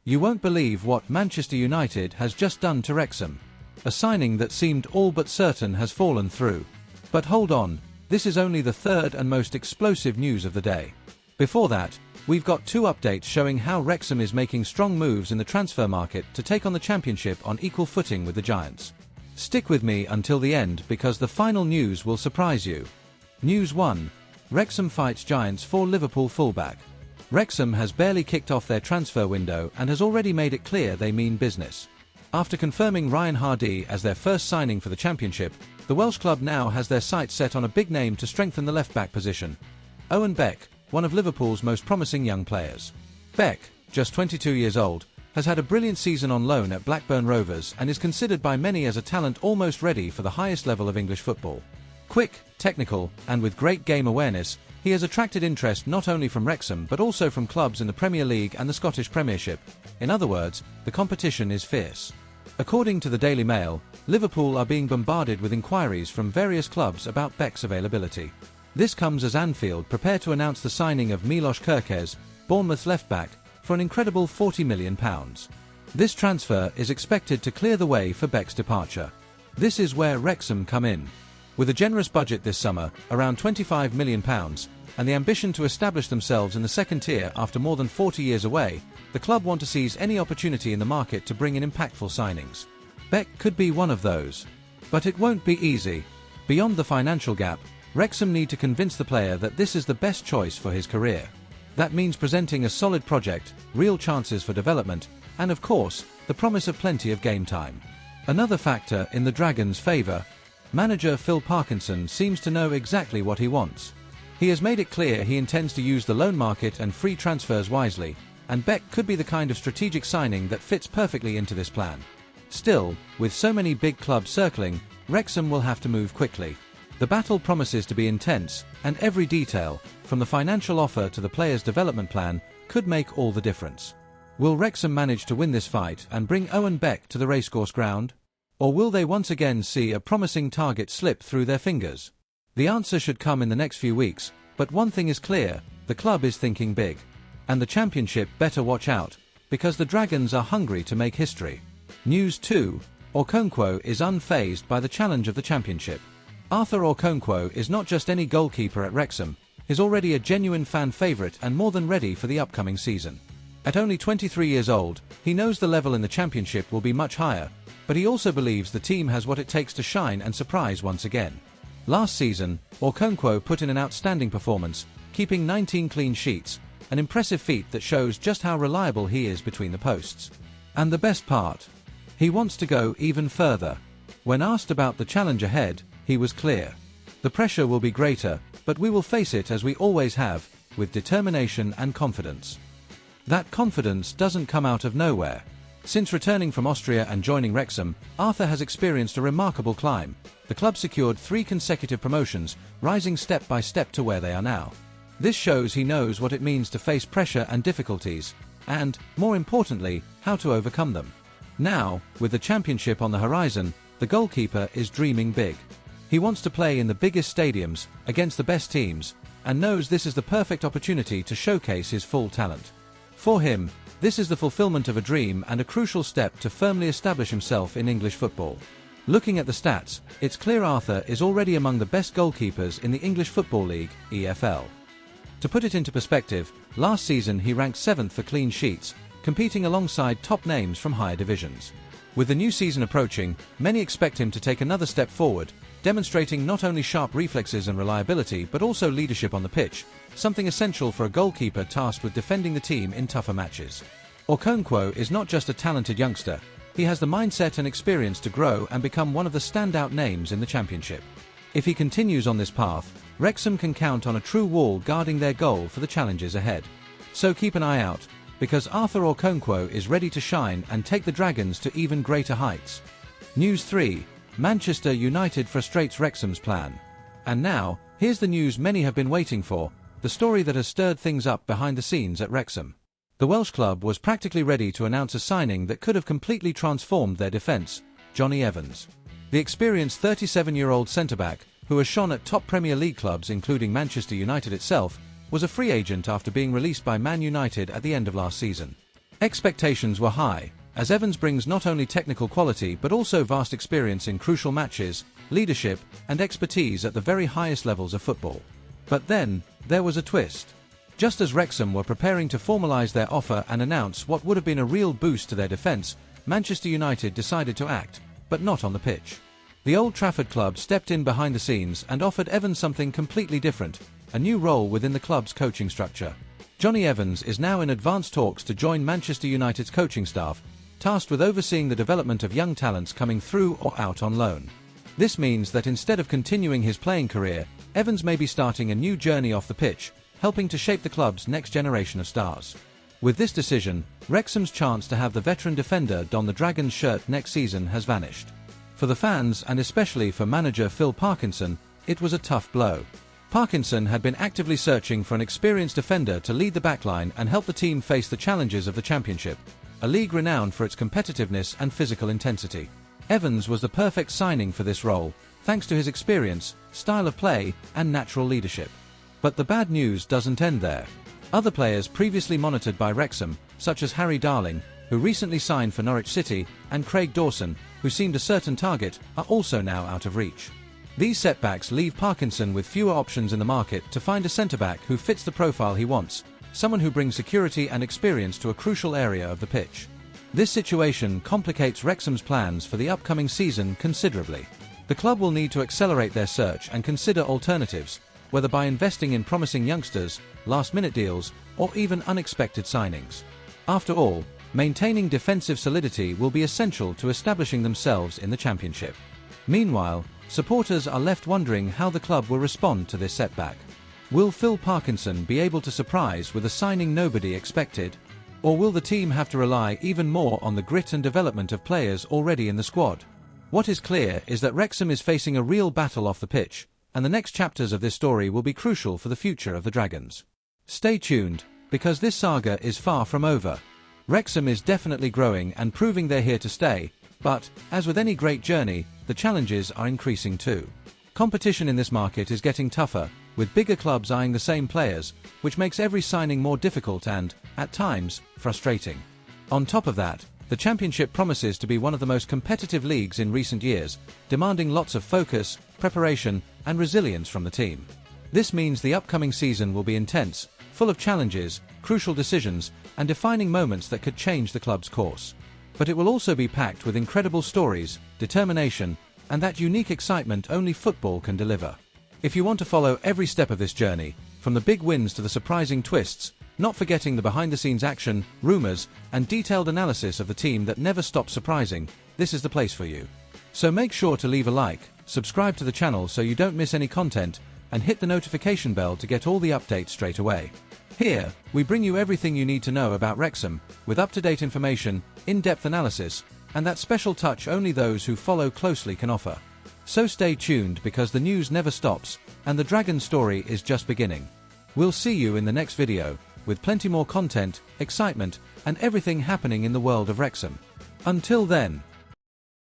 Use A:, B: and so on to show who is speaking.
A: You won't believe what Manchester United has just done to Wrexham. A signing that seemed all but certain has fallen through. But hold on, this is only the third and most explosive news of the day. Before that, we've got two updates showing how Wrexham is making strong moves in the transfer market to take on the Championship on equal footing with the Giants. Stick with me until the end because the final news will surprise you. News 1. Wrexham fights Giants for Liverpool fullback. Wrexham has barely kicked off their transfer window and has already made it clear they mean business. After confirming Ryan Hardie as their first signing for the Championship, the Welsh club now has their sights set on a big name to strengthen the left-back position. Owen Beck, one of Liverpool's most promising young players. Beck, just 22 years old, has had a brilliant season on loan at Blackburn Rovers and is considered by many as a talent almost ready for the highest level of English football. Quick, technical, and with great game awareness, he has attracted interest not only from Wrexham but also from clubs in the Premier League and the Scottish Premiership. In other words, the competition is fierce. According to the Daily Mail, Liverpool are being bombarded with inquiries from various clubs about Beck's availability. This comes as Anfield prepare to announce the signing of Milos Kerkez, Bournemouth's left-back, for an incredible £40 million. This transfer is expected to clear the way for Beck's departure. This is where Wrexham come in. With a generous budget this summer, around £25 million, and the ambition to establish themselves in the second tier after more than 40 years away, the club want to seize any opportunity in the market to bring in impactful signings. Beck could be one of those. But it won't be easy. Beyond the financial gap, Wrexham need to convince the player that this is the best choice for his career. That means presenting a solid project, real chances for development, and of course, the promise of plenty of game time. Another factor in the Dragons' favour, manager Phil Parkinson seems to know exactly what he wants. He has made it clear he intends to use the loan market and free transfers wisely, and Beck could be the kind of strategic signing that fits perfectly into this plan. Still, with so many big clubs circling, Wrexham will have to move quickly. The battle promises to be intense, and every detail, from the financial offer to the player's development plan, could make all the difference. Will Wrexham manage to win this fight and bring Owen Beck to the racecourse ground? Or will they once again see a promising target slip through their fingers? The answer should come in the next few weeks, but one thing is clear, the club is thinking big. And the Championship better watch out, because the Dragons are hungry to make history. News 2. Okonkwo is unfazed by the challenge of the Championship. Arthur Okonkwo is not just any goalkeeper at Wrexham, he's already a genuine fan favourite and more than ready for the upcoming season. At only 23 years old, he knows the level in the Championship will be much higher, but he also believes the team has what it takes to shine and surprise once again. Last season, Okonkwo put in an outstanding performance, keeping 19 clean sheets, an impressive feat that shows just how reliable he is between the posts. And the best part? He wants to go even further. When asked about the challenge ahead, he was clear. The pressure will be greater, but we will face it as we always have, with determination and confidence. That confidence doesn't come out of nowhere. Since returning from Austria and joining Wrexham, Arthur has experienced a remarkable climb. The club secured 3 consecutive promotions, rising step by step to where they are now. This shows he knows what it means to face pressure and difficulties, and, more importantly, how to overcome them. Now, with the Championship on the horizon, the goalkeeper is dreaming big. He wants to play in the biggest stadiums, against the best teams, and knows this is the perfect opportunity to showcase his full talent. For him, this is the fulfillment of a dream and a crucial step to firmly establish himself in English football. Looking at the stats, it's clear Arthur is already among the best goalkeepers in the English Football League, EFL. To put it into perspective, last season he ranked 7th for clean sheets, competing alongside top names from higher divisions. With the new season approaching, many expect him to take another step forward, demonstrating not only sharp reflexes and reliability but also leadership on the pitch, something essential for a goalkeeper tasked with defending the team in tougher matches. Okonkwo is not just a talented youngster, he has the mindset and experience to grow and become one of the standout names in the Championship. If he continues on this path, Wrexham can count on a true wall guarding their goal for the challenges ahead. So keep an eye out, because Arthur Okonkwo is ready to shine and take the Dragons to even greater heights. News 3. Manchester United frustrates Wrexham's plan. And now, here's the news many have been waiting for, the story that has stirred things up behind the scenes at Wrexham. The Welsh club was practically ready to announce a signing that could have completely transformed their defence, Jonny Evans. The experienced 37-year-old centre-back, who has shone at top Premier League clubs including Manchester United itself, was a free agent after being released by Man United at the end of last season. Expectations were high, as Evans brings not only technical quality but also vast experience in crucial matches, leadership, and expertise at the very highest levels of football. But then, there was a twist. Just as Wrexham were preparing to formalise their offer and announce what would have been a real boost to their defence, Manchester United decided to act, but not on the pitch. The Old Trafford club stepped in behind the scenes and offered Evans something completely different, a new role within the club's coaching structure. Johnny Evans is now in advanced talks to join Manchester United's coaching staff, tasked with overseeing the development of young talents coming through or out on loan. This means that instead of continuing his playing career, Evans may be starting a new journey off the pitch, helping to shape the club's next generation of stars. With this decision, Wrexham's chance to have the veteran defender don the Dragons shirt next season has vanished. For the fans and especially for manager Phil Parkinson, it was a tough blow. Parkinson had been actively searching for an experienced defender to lead the backline and help the team face the challenges of the Championship, a league renowned for its competitiveness and physical intensity. Evans was the perfect signing for this role, thanks to his experience, style of play, and natural leadership. But the bad news doesn't end there. Other players previously monitored by Wrexham, such as Harry Darling, who recently signed for Norwich City, and Craig Dawson, who seemed a certain target, are also now out of reach. These setbacks leave Parkinson with fewer options in the market to find a centre-back who fits the profile he wants, someone who brings security and experience to a crucial area of the pitch. This situation complicates Wrexham's plans for the upcoming season considerably. The club will need to accelerate their search and consider alternatives, whether by investing in promising youngsters, last-minute deals, or even unexpected signings. After all, maintaining defensive solidity will be essential to establishing themselves in the Championship. Meanwhile, supporters are left wondering how the club will respond to this setback. Will Phil Parkinson be able to surprise with a signing nobody expected? Or will the team have to rely even more on the grit and development of players already in the squad? What is clear is that Wrexham is facing a real battle off the pitch, and the next chapters of this story will be crucial for the future of the Dragons. Stay tuned, because this saga is far from over. Wrexham is definitely growing and proving they're here to stay, but, as with any great journey, the challenges are increasing too. Competition in this market is getting tougher, with bigger clubs eyeing the same players, which makes every signing more difficult and, at times, frustrating. On top of that, the Championship promises to be one of the most competitive leagues in recent years, demanding lots of focus, preparation, and resilience from the team. This means the upcoming season will be intense, full of challenges, crucial decisions, and defining moments that could change the club's course. But it will also be packed with incredible stories, determination, and that unique excitement only football can deliver. If you want to follow every step of this journey, from the big wins to the surprising twists, not forgetting the behind-the-scenes action, rumours, and detailed analysis of the team that never stops surprising, this is the place for you. So make sure to leave a like, subscribe to the channel so you don't miss any content, and hit the notification bell to get all the updates straight away. Here, we bring you everything you need to know about Wrexham, with up-to-date information, in-depth analysis, and that special touch only those who follow closely can offer. So stay tuned because the news never stops, and the Dragon story is just beginning. We'll see you in the next video, with plenty more content, excitement, and everything happening in the world of Wrexham. Until then.